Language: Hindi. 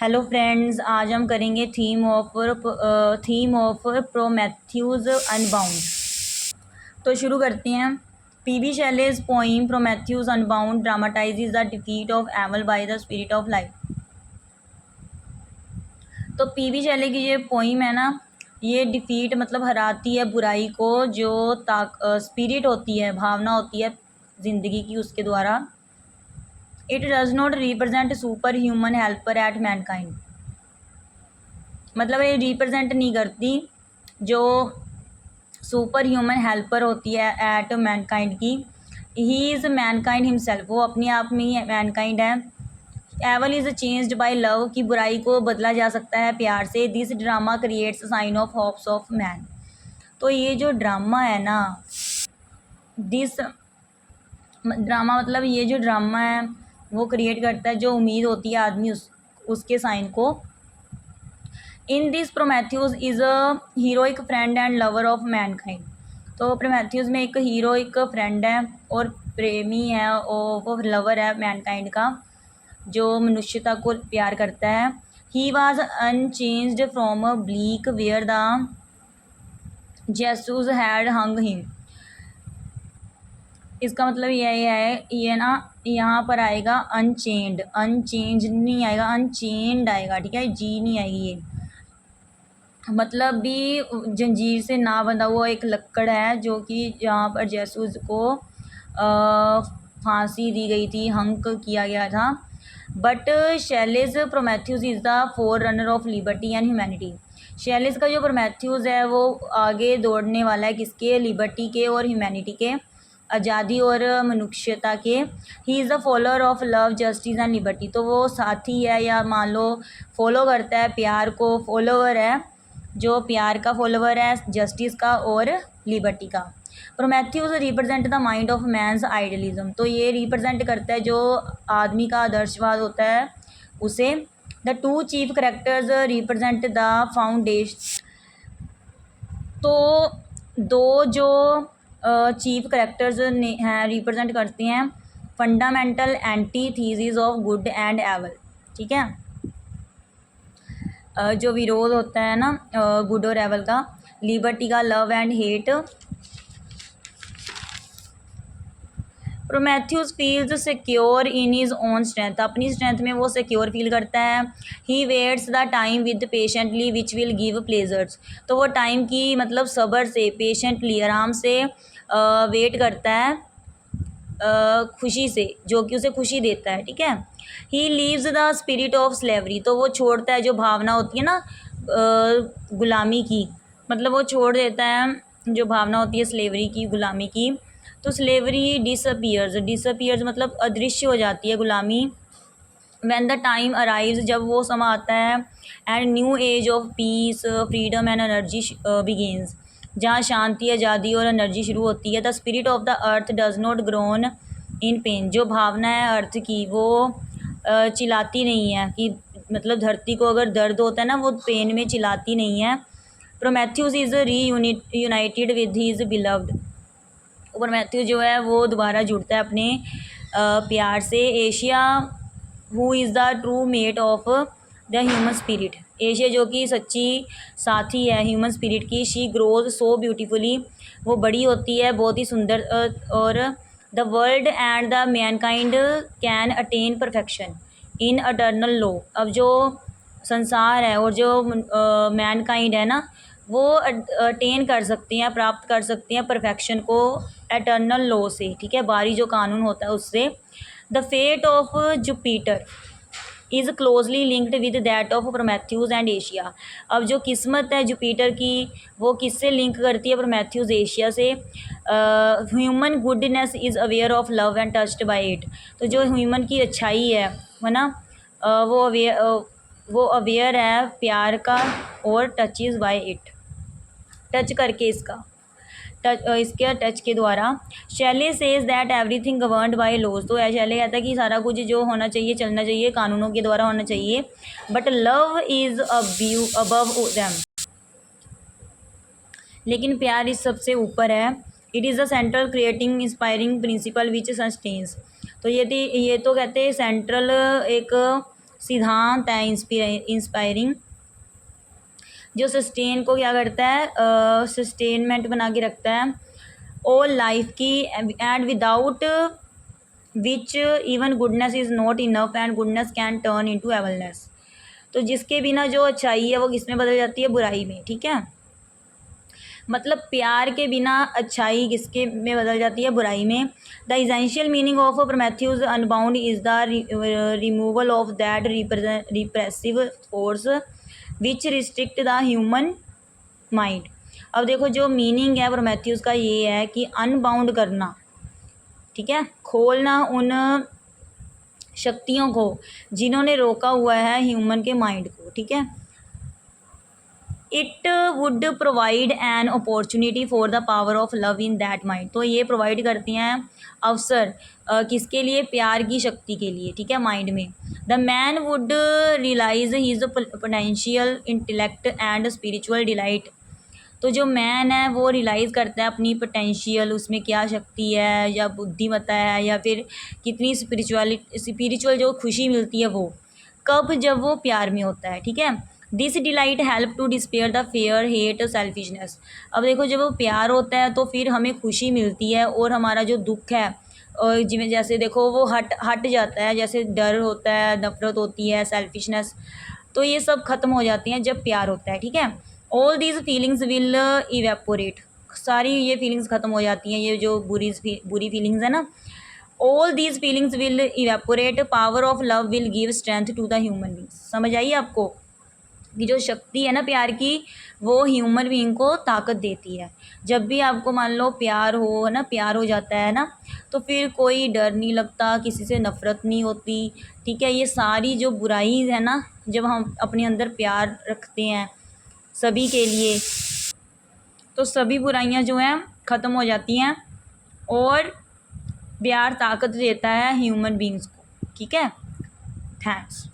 हेलो फ्रेंड्स, आज हम करेंगे थीम ऑफ प्रोमेथ्यूज अनबाउंड। तो शुरू करते हैं। PB Shelley's poem Prometheus unbound dramatizes the defeat of evil by the spirit of life. तो पीबी शेले की ये पोइम है ना, ये डिफीट मतलब हराती है बुराई को, जो स्पिरिट होती है, भावना होती है ज़िंदगी की, उसके द्वारा। It does not represent super human helper at mankind, मतलब ये रिप्रेजेंट नहीं करती जो सुपर ह्यूमन हेल्पर होती है एट मैनकाइंड की। ही इज़ मैनकाइंड हिमसेल्फ, वो अपने आप में ही मैनकाइंड है। Evil is changed by love, की बुराई को बदला जा सकता है प्यार से। This drama creates sign of hopes of man. तो ये जो ड्रामा है ना, दिस ड्रामा मतलब ये जो ड्रामा है वो क्रिएट करता है जो उम्मीद होती है आदमी उसके साइन को। In this Prometheus is a heroic friend and lover of mankind. तो प्रोमेथ्यूज में एक हीरोइक फ्रेंड है और प्रेमी है, और वो लवर है मैनकाइंड का, जो मनुष्यता को प्यार करता है। He was unchanged from a bleak where the Jesus had hung him. इसका मतलब ये है, ये ना यहाँ पर आएगा अनचेंड, अनचेंज नहीं आएगा, अनचेंड आएगा, ठीक है, जी नहीं आएगी। ये मतलब भी जंजीर से ना बंधा हुआ एक लक्कड़ है, जो कि यहाँ पर जेसूस को फांसी दी गई थी, हंक किया गया था। But Shelley's Prometheus is the forerunner of liberty and humanity. Shelley's का जो प्रोमेथ्यूज है वो आगे दौड़ने वाला है किसके? लिबर्टी के और ह्यूमैनिटी के, आज़ादी और मनुष्यता के। He is the follower of love justice and liberty. तो वो साथी है, या मान लो फॉलो करता है प्यार को, फॉलोअर है, जो प्यार का फॉलोअर है, जस्टिस का और लिबर्टी का। Prometheus represent the mind of man's idealism. तो ये रिप्रेजेंट करता है जो आदमी का आदर्शवाद होता है उसे। The two chief characters represent the foundation. तो दो जो चीफ करेक्टर्स हैं रिप्रेजेंट करते हैं fundamental antithesis of good and evil, ठीक है, जो विरोध होता है ना गुड और एवल का। लिबर्टी का love and hate. Prometheus feels secure in his own strength, अपनी स्ट्रेंथ में वो सिक्योर फील करता है। He waits the time with patiently which will give pleasures. तो वो टाइम की मतलब सब्र से, पेशेंटली, आराम से वेट करता है, खुशी से, जो कि उसे खुशी देता है, ठीक है। He leaves the spirit of slavery. तो वो छोड़ता है जो भावना होती है ना गुलामी की, मतलब वो छोड़ देता है जो भावना होती है स्लेवरी की, गुलामी की। तो स्लेवरी डिसअपीयर्स, डिसअपीयर्स मतलब अदृश्य हो जाती है गुलामी। व्हेन द टाइम अराइव्स, जब वो समा आता है। And new age of peace freedom and energy begins, जहाँ शांति, आज़ादी और एनर्जी शुरू होती है। The spirit of the earth does not grown in pen. जो भावना है अर्थ की, वो चिल्लाती नहीं है, कि मतलब धरती को अगर दर्द होता है ना, वो पेन में चिल्लाती नहीं है। Prometheus is united with his beloved. Prometheus जो है वो दोबारा जुड़ता है अपने प्यार से। Asia who is the true mate of the human spirit. Asia जो कि सच्ची साथी है ह्यूमन स्पिरिट की। शी ग्रोज सो ब्यूटीफुली, वो बड़ी होती है बहुत ही सुंदर। और the world and the mankind can attain perfection in eternal law. अब जो संसार है और जो मैनकाइंड है ना, वो अटेन कर सकते हैं, प्राप्त कर सकते हैं परफेक्शन को एटर्नल लॉ से, ठीक है, बाहरी जो कानून होता है उससे। The fate of Jupiter is closely linked with that of Prometheus and Asia. अब जो किस्मत है जुपिटर की, वो किससे लिंक करती है? प्रोमेथ्यूज, एशिया से। Human goodness is aware of love and touched bye it. तो जो ह्यूमन की अच्छाई है ना, वो अवेयर है प्यार का, और टचेज बाय इट, टच करके इसका, इसके टच के द्वारा। Shelley says that everything governed by laws. तो शैले कहता है कि सारा कुछ जो होना चाहिए, चलना चाहिए, कानूनों के द्वारा होना चाहिए। But love is above them, लेकिन प्यार इस सबसे ऊपर है। It is the central creating inspiring principal which sustains. तो ये तो कहते हैं सेंट्रल, एक सिद्धांत है इंस्पायरिंग, जो सस्टेन को क्या करता है, सस्टेनमेंट बना के रखता है ऑल लाइफ की, and without which even goodness is not enough and goodness can turn into evilness. तो जिसके बिना जो अच्छाई है वो किस में बदल जाती है, बुराई में। ठीक है, मतलब प्यार के बिना अच्छाई किसके में बदल जाती है, बुराई में। The essential meaning of Prometheus unbound is the removal of that repressive force which restrict the human mind. अब देखो जो मीनिंग है प्रोमेथ्यूज का ये है कि अनबाउंड करना, ठीक है, खोलना उन शक्तियों को जिन्होंने रोका हुआ है ह्यूमन के माइंड को। ठीक है, it would provide an opportunity for the power of love in that mind. तो ये प्रोवाइड करती हैं अवसर किसके लिए, प्यार की शक्ति के लिए। ठीक है, माइंड में। The man would realize his potential intellect and spiritual delight. तो जो मैन है वो रियलाइज़ करता है अपनी पोटेंशियल, उसमें क्या शक्ति है या बुद्धिमत्ता है या फिर कितनी स्पिरिचुअल जो खुशी मिलती है वो कब, जब वो प्यार में होता है। ठीक है, this delight help to despair the fair hate selfishness. अब देखो जब वो प्यार होता है तो फिर हमें खुशी मिलती है और हमारा जो दुख है और जिमें जैसे देखो वो हट जाता है, जैसे डर होता है, नफरत होती है, सेल्फिशनेस, तो ये सब खत्म हो जाती हैं जब प्यार होता है। ठीक है, all these feelings will evaporate. सारी ये फीलिंग्स ख़त्म हो जाती हैं, ये जो बुरी फीलिंग्स है ना, all these feelings will evaporate, power of love will give strength to the human being. समझ आई आपको कि जो शक्ति है ना प्यार की, वो ह्यूमन बींग को ताकत देती है। जब भी आपको मान लो प्यार हो ना, प्यार हो जाता है ना, तो फिर कोई डर नहीं लगता, किसी से नफ़रत नहीं होती। ठीक है, ये सारी जो बुराई है ना, जब हम अपने अंदर प्यार रखते हैं सभी के लिए, तो सभी बुराइयां जो हैं ख़त्म हो जाती हैं और प्यार ताकत देता है ह्यूमन बींग्स को। ठीक है, थैंक्स।